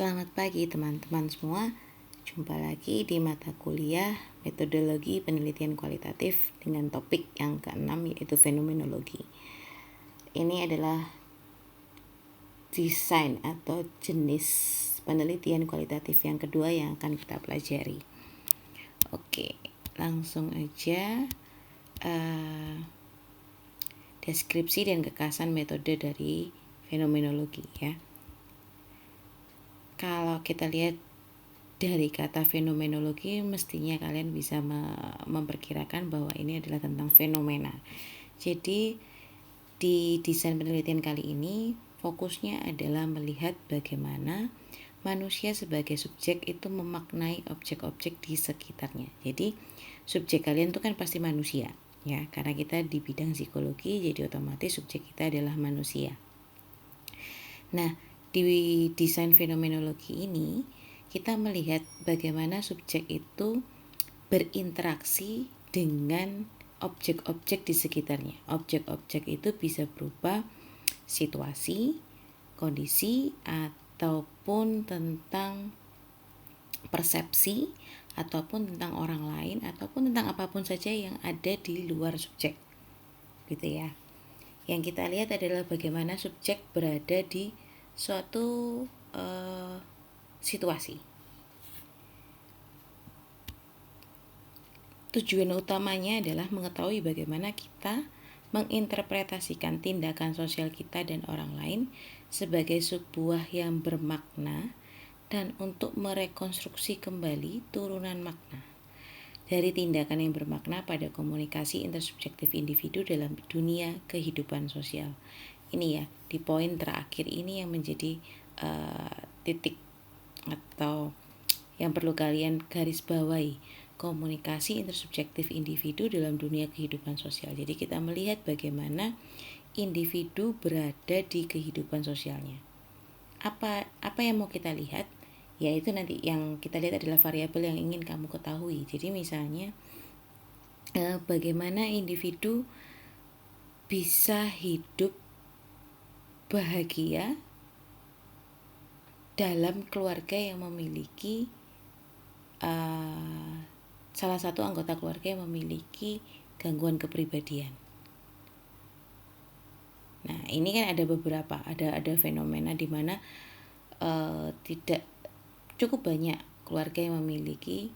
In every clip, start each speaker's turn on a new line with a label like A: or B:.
A: Selamat pagi teman-teman semua. Jumpa lagi di mata kuliah Metodologi Penelitian Kualitatif dengan topik yang ke-6 yaitu fenomenologi. Ini adalah desain atau jenis penelitian kualitatif yang kedua yang akan kita pelajari. Oke, langsung aja deskripsi dan kekasan metode dari fenomenologi ya. Kalau kita lihat dari kata fenomenologi, mestinya kalian bisa memperkirakan bahwa ini adalah tentang fenomena. Jadi di desain penelitian kali ini fokusnya adalah melihat bagaimana manusia sebagai subjek itu memaknai objek-objek di sekitarnya. Jadi subjek kalian itu kan pasti manusia ya, karena kita di bidang psikologi, jadi otomatis subjek kita adalah manusia. Nah, di desain fenomenologi ini kita melihat bagaimana subjek itu berinteraksi dengan objek-objek di sekitarnya. Objek-objek itu bisa berupa situasi, kondisi, ataupun tentang persepsi, ataupun tentang orang lain, ataupun tentang apapun saja yang ada di luar subjek. Gitu ya. Yang kita lihat adalah bagaimana subjek berada di suatu situasi. Tujuan utamanya adalah mengetahui bagaimana kita menginterpretasikan tindakan sosial kita dan orang lain sebagai sebuah yang bermakna dan untuk merekonstruksi kembali turunan makna dari tindakan yang bermakna pada komunikasi intersubjektif individu dalam dunia kehidupan sosial. Ini ya, di poin terakhir ini yang menjadi titik atau yang perlu kalian garis bawahi, komunikasi intersubjektif individu dalam dunia kehidupan sosial. Jadi kita melihat bagaimana individu berada di kehidupan sosialnya. Apa yang mau kita lihat? Yaitu nanti yang kita lihat adalah variabel yang ingin kamu ketahui. Jadi misalnya bagaimana individu bisa hidup bahagia dalam keluarga yang memiliki salah satu anggota keluarga yang memiliki gangguan kepribadian. Nah, ini kan ada beberapa, ada fenomena di mana tidak cukup banyak keluarga yang memiliki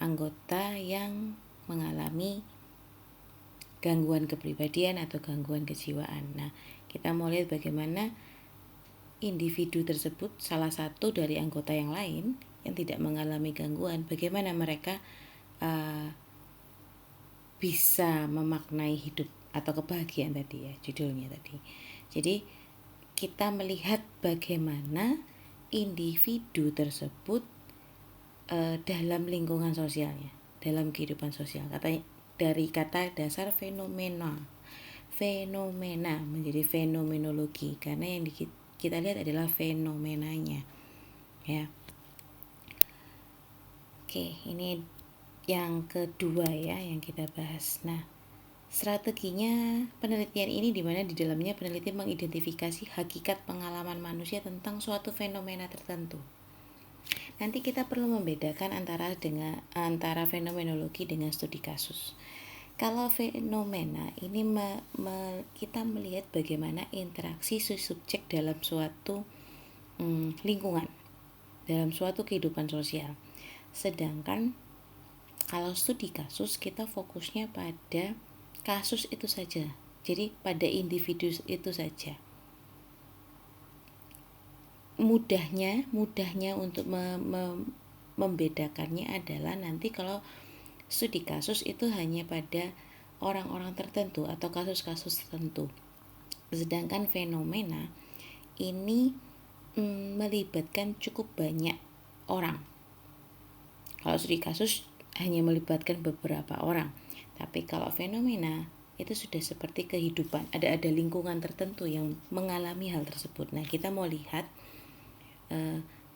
A: anggota yang mengalami gangguan kepribadian atau gangguan kejiwaan. Nah, kita mau lihat bagaimana individu tersebut, salah satu dari anggota yang lain yang tidak mengalami gangguan, bagaimana mereka bisa memaknai hidup atau kebahagiaan tadi ya, judulnya tadi. Jadi kita melihat bagaimana individu tersebut dalam lingkungan sosialnya, dalam kehidupan sosial. Dari kata dasar fenomena menjadi fenomenologi karena yang kita lihat adalah fenomenanya ya. Oke, ini yang kedua ya yang kita bahas. Nah, strateginya penelitian ini di mana di dalamnya peneliti mengidentifikasi hakikat pengalaman manusia tentang suatu fenomena tertentu. Nanti kita perlu membedakan antara fenomenologi dengan studi kasus. Kalau fenomena ini kita melihat bagaimana interaksi subjek dalam suatu lingkungan, dalam suatu kehidupan sosial. Sedangkan kalau studi kasus kita fokusnya pada kasus itu saja, jadi pada individu itu saja. Mudahnya untuk membedakannya adalah nanti kalau studi kasus itu hanya pada orang-orang tertentu atau kasus-kasus tertentu. Sedangkan fenomena ini melibatkan cukup banyak orang. Kalau studi kasus hanya melibatkan beberapa orang, tapi kalau fenomena itu sudah seperti kehidupan, ada lingkungan tertentu yang mengalami hal tersebut. Nah, kita mau lihat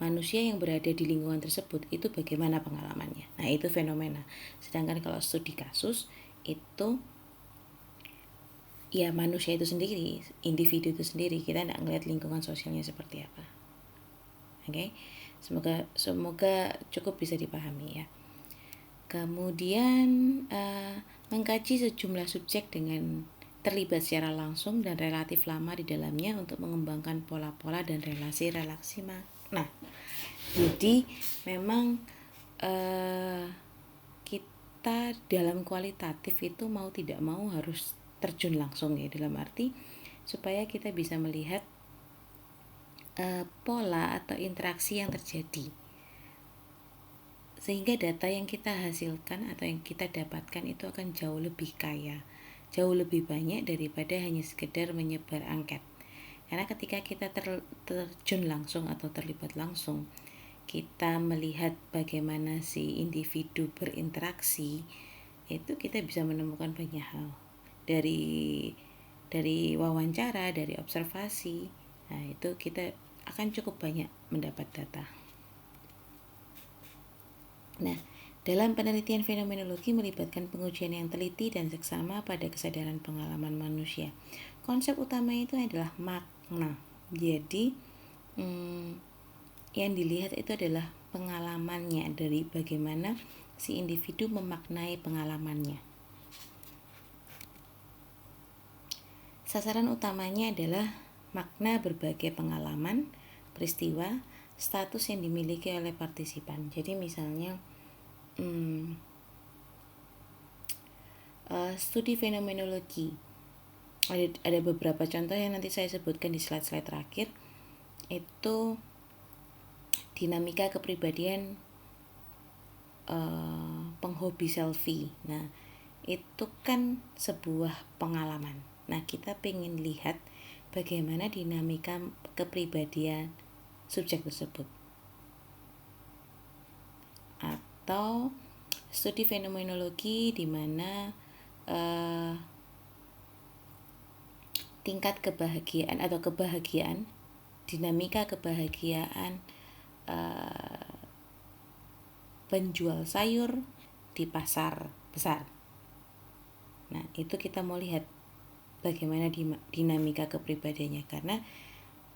A: manusia yang berada di lingkungan tersebut itu bagaimana pengalamannya. Nah, itu fenomena. Sedangkan kalau studi kasus itu ya manusia itu sendiri, individu itu sendiri, kita tidak melihat lingkungan sosialnya seperti apa. Oke. Semoga cukup bisa dipahami ya. Kemudian mengkaji sejumlah subjek dengan terlibat secara langsung dan relatif lama di dalamnya untuk mengembangkan pola-pola dan relasi-relasi makna. Jadi memang kita dalam kualitatif itu mau tidak mau harus terjun langsung ya, dalam arti supaya kita bisa melihat pola atau interaksi yang terjadi, sehingga data yang kita hasilkan atau yang kita dapatkan itu akan jauh lebih kaya, jauh lebih banyak daripada hanya sekedar menyebar angket. Karena ketika kita terjun langsung atau terlibat langsung, kita melihat bagaimana si individu berinteraksi, itu kita bisa menemukan banyak hal dari wawancara, dari observasi. Nah, itu kita akan cukup banyak mendapat data. Nah, dalam penelitian fenomenologi melibatkan pengujian yang teliti dan seksama pada kesadaran pengalaman manusia. Konsep utama itu adalah makna. Jadi, yang dilihat itu adalah pengalamannya, dari bagaimana si individu memaknai pengalamannya. Sasaran utamanya adalah makna berbagai pengalaman, peristiwa, status yang dimiliki oleh partisipan. Jadi misalnya studi fenomenologi, ada beberapa contoh yang nanti saya sebutkan di slide-slide terakhir. Itu dinamika kepribadian penghobi selfie. Nah, itu kan sebuah pengalaman. Nah, kita pengen lihat bagaimana dinamika kepribadian subjek tersebut. Atau studi fenomenologi di mana tingkat kebahagiaan atau dinamika kebahagiaan penjual sayur di pasar besar. Nah, itu kita mau lihat bagaimana dinamika kepribadiannya, karena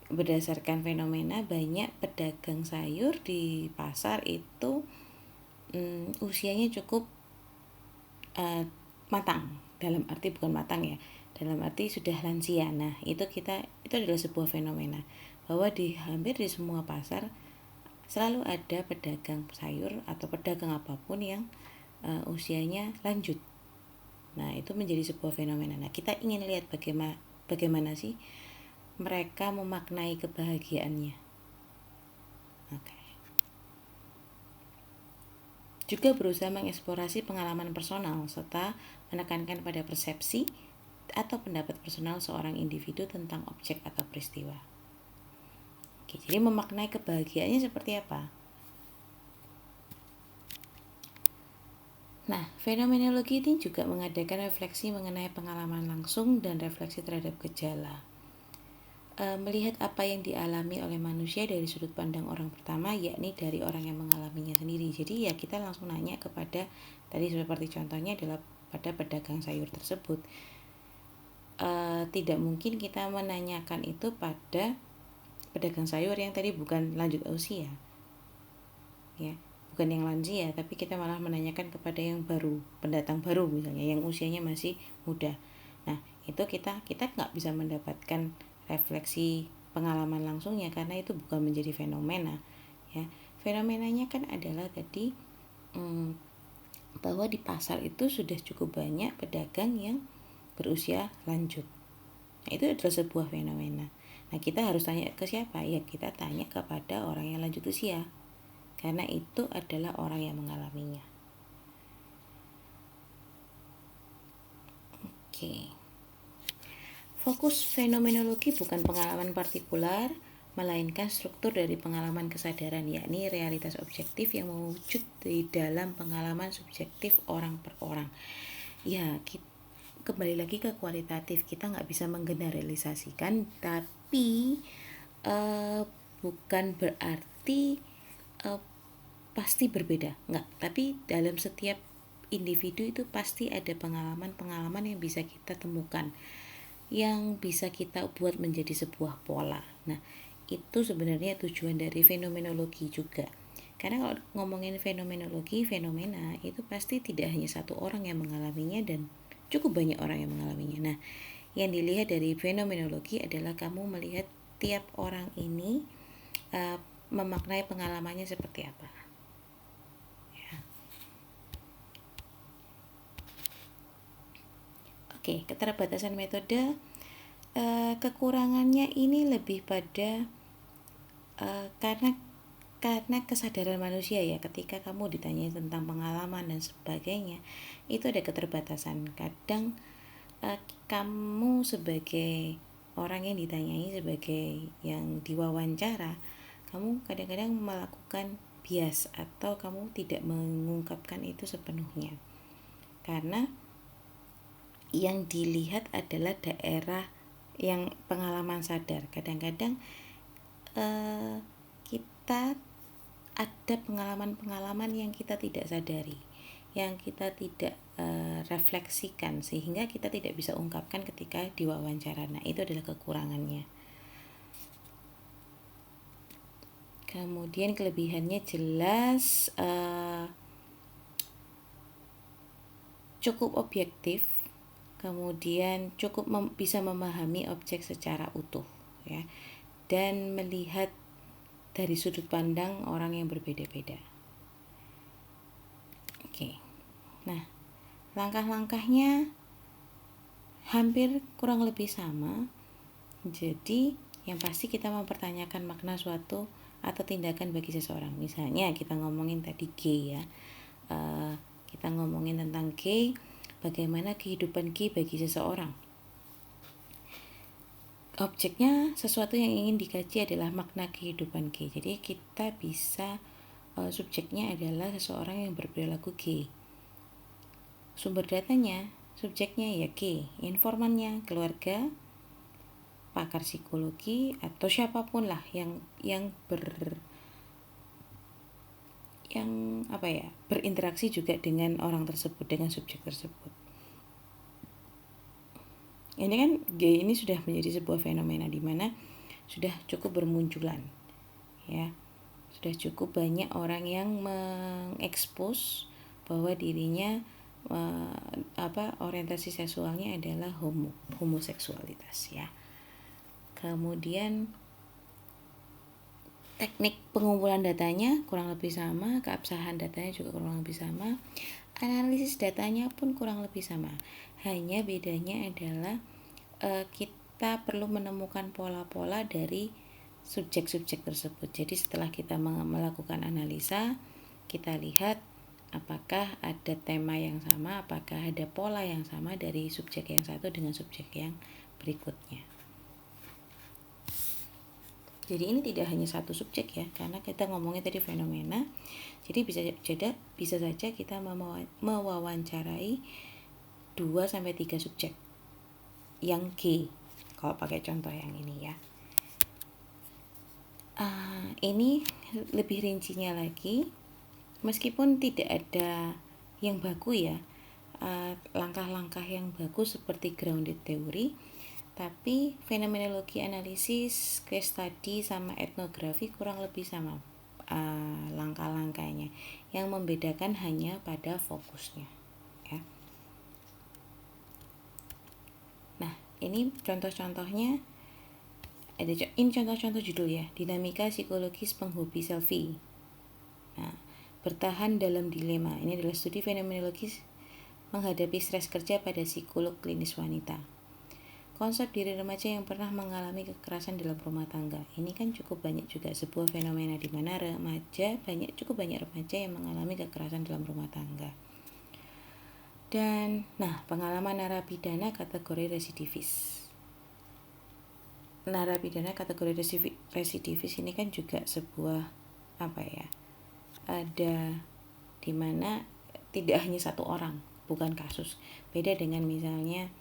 A: berdasarkan fenomena banyak pedagang sayur di pasar itu usianya cukup matang, dalam arti bukan matang ya, dalam arti sudah lansia. Nah, itu adalah sebuah fenomena bahwa hampir di semua pasar selalu ada pedagang sayur atau pedagang apapun yang usianya lanjut. Nah, itu menjadi sebuah fenomena. Nah, kita ingin lihat bagaimana sih mereka memaknai kebahagiaannya. Oke. Juga berusaha mengeksplorasi pengalaman personal serta menekankan pada persepsi atau pendapat personal seorang individu tentang objek atau peristiwa. Oke, jadi memaknai kebahagiaannya seperti apa? Nah, fenomenologi ini juga mengadakan refleksi mengenai pengalaman langsung dan refleksi terhadap gejala. Melihat apa yang dialami oleh manusia dari sudut pandang orang pertama, yakni dari orang yang mengalaminya sendiri. Jadi ya kita langsung nanya kepada, tadi seperti contohnya adalah pada pedagang sayur tersebut. Tidak mungkin kita menanyakan itu pada pedagang sayur yang tadi bukan lanjut usia, ya, bukan yang lansia, tapi kita malah menanyakan kepada yang baru, pendatang baru misalnya, yang usianya masih muda. Nah, itu kita nggak bisa mendapatkan refleksi pengalaman langsungnya, karena itu bukan menjadi fenomena, ya. Fenomenanya kan adalah tadi bahwa di pasar itu sudah cukup banyak pedagang yang berusia lanjut. Nah, itu adalah sebuah fenomena. Nah, kita harus tanya ke siapa? Ya, kita tanya kepada orang yang lanjut usia, karena itu adalah orang yang mengalaminya. Oke. Fokus fenomenologi bukan pengalaman partikular, melainkan struktur dari pengalaman kesadaran, yakni realitas objektif yang mewujud di dalam pengalaman subjektif orang per orang. Ya, kembali lagi ke kualitatif, kita nggak bisa menggeneralisasikan, tapi bukan berarti pasti berbeda, nggak. Tapi dalam setiap individu itu pasti ada pengalaman-pengalaman yang bisa kita temukan, yang bisa kita buat menjadi sebuah pola. Nah, itu sebenarnya tujuan dari fenomenologi juga. Karena kalau ngomongin fenomenologi, fenomena itu pasti tidak hanya satu orang yang mengalaminya dan cukup banyak orang yang mengalaminya. Nah, yang dilihat dari fenomenologi adalah kamu melihat tiap orang ini memaknai pengalamannya seperti apa. Ya. Oke, keterbatasan metode, kekurangannya ini lebih pada karena kesadaran manusia ya, ketika kamu ditanya tentang pengalaman dan sebagainya, itu ada keterbatasan. Kadang kamu sebagai orang yang ditanyai, sebagai yang diwawancara, kamu kadang-kadang melakukan bias atau kamu tidak mengungkapkan itu sepenuhnya, karena yang dilihat adalah daerah yang pengalaman sadar. Kadang-kadang kita ada pengalaman-pengalaman yang kita tidak sadari, yang kita tidak refleksikan, sehingga kita tidak bisa ungkapkan ketika diwawancara. Nah, itu adalah kekurangannya. Kemudian kelebihannya jelas cukup objektif, kemudian cukup bisa memahami objek secara utuh ya, dan melihat dari sudut pandang orang yang berbeda-beda. Oke. Nah, langkah-langkahnya hampir kurang lebih sama. Jadi, yang pasti kita mempertanyakan makna suatu atau tindakan bagi seseorang. Misalnya kita ngomongin tadi G ya. Kita ngomongin tentang G, bagaimana kehidupan G bagi seseorang. Objeknya sesuatu yang ingin dikaji adalah makna kehidupan G. Jadi kita bisa subjeknya adalah seseorang yang berperilaku G. Sumber datanya, subjeknya ya G, informannya keluarga, pakar psikologi atau siapapun lah yang berinteraksi juga dengan orang tersebut, dengan subjek tersebut. Ini kan G ini sudah menjadi sebuah fenomena di mana sudah cukup bermunculan, ya, sudah cukup banyak orang yang mengekspos bahwa dirinya orientasi seksualnya adalah homoseksualitas ya. Kemudian teknik pengumpulan datanya kurang lebih sama, keabsahan datanya juga kurang lebih sama, analisis datanya pun kurang lebih sama. Hanya bedanya adalah kita perlu menemukan pola-pola dari subjek-subjek tersebut. Jadi setelah kita melakukan analisa, kita lihat apakah ada tema yang sama, apakah ada pola yang sama dari subjek yang satu dengan subjek yang berikutnya. Jadi ini tidak hanya satu subjek ya, karena kita ngomongnya tadi fenomena. Jadi bisa saja kita mewawancarai 2-3 subjek yang G, kalau pakai contoh yang ini ya. Ini lebih rincinya lagi, meskipun tidak ada yang baku ya, langkah-langkah yang bagus seperti grounded theory, tapi fenomenologi, analisis, case study, sama etnografi kurang lebih sama langkah-langkahnya. Yang membedakan hanya pada fokusnya ya. Nah, ini contoh-contohnya. Ini contoh-contoh judul ya. Dinamika psikologis penghobi selfie. Nah, bertahan dalam dilema. Ini adalah studi fenomenologis menghadapi stres kerja pada psikolog klinis wanita. Konsep diri remaja yang pernah mengalami kekerasan dalam rumah tangga. Ini kan cukup banyak juga sebuah fenomena di mana cukup banyak remaja yang mengalami kekerasan dalam rumah tangga. Dan pengalaman narapidana kategori residivis. Narapidana kategori residivis ini kan juga sebuah ada di mana tidak hanya satu orang, bukan kasus. Beda dengan misalnya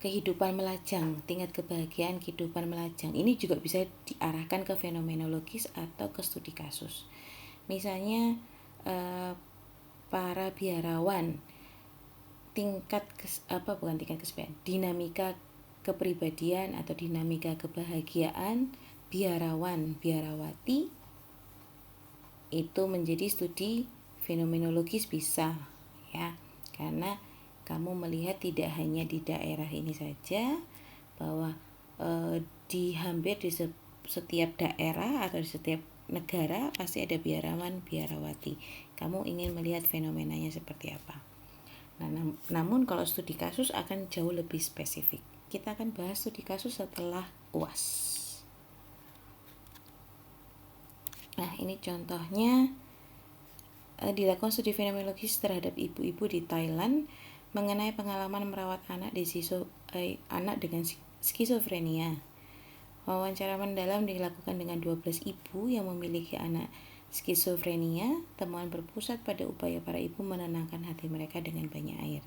A: kehidupan melajang, tingkat kebahagiaan kehidupan melajang. Ini juga bisa diarahkan ke fenomenologis atau ke studi kasus. Misalnya para biarawan, dinamika kepribadian atau dinamika kebahagiaan biarawan biarawati itu menjadi studi fenomenologis bisa ya, karena kamu melihat tidak hanya di daerah ini saja, bahwa di hampir di setiap daerah atau di setiap negara pasti ada biarawan biarawati. Kamu ingin melihat fenomenanya seperti apa. Nah, namun kalau studi kasus akan jauh lebih spesifik. Kita akan bahas studi kasus setelah UAS. Nah, ini contohnya dilakukan studi fenomenologis terhadap ibu-ibu di Thailand mengenai pengalaman merawat anak dengan skizofrenia. Wawancara mendalam dilakukan dengan 12 ibu yang memiliki anak skizofrenia. Temuan berpusat pada upaya para ibu menenangkan hati mereka dengan banyak air.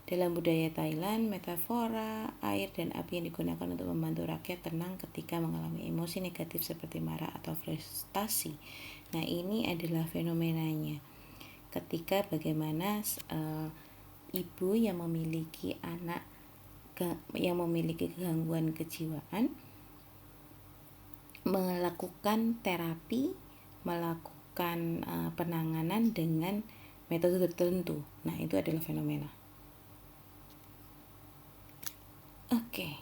A: Dalam budaya Thailand, metafora air dan api yang digunakan untuk membantu rakyat tenang ketika mengalami emosi negatif seperti marah atau frustasi. Nah, ini adalah fenomenanya. Ketika bagaimana ibu yang memiliki anak yang memiliki gangguan kejiwaan melakukan terapi, melakukan penanganan dengan metode tertentu. Nah, itu adalah fenomena. Oke.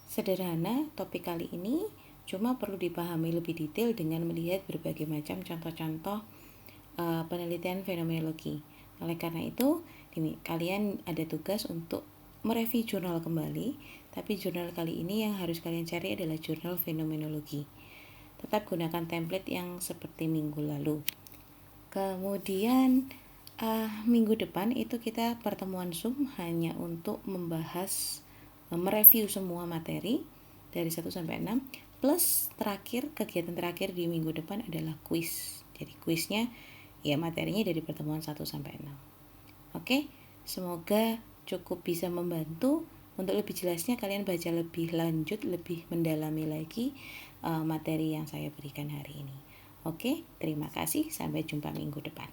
A: Sederhana topik kali ini, cuma perlu dipahami lebih detail dengan melihat berbagai macam contoh-contoh penelitian fenomenologi. Oleh karena itu, kalian ada tugas untuk mereview jurnal kembali, tapi jurnal kali ini yang harus kalian cari adalah jurnal fenomenologi. Tetap gunakan template yang seperti minggu lalu. Kemudian minggu depan itu kita pertemuan Zoom hanya untuk membahas mereview semua materi dari 1 sampai 6, plus kegiatan terakhir di minggu depan adalah kuis. Jadi kuisnya ya materinya dari pertemuan 1 sampai 6. Oke, semoga cukup bisa membantu. Untuk lebih jelasnya kalian baca lebih lanjut, lebih mendalami lagi materi yang saya berikan hari ini. Oke, terima kasih, sampai jumpa minggu depan.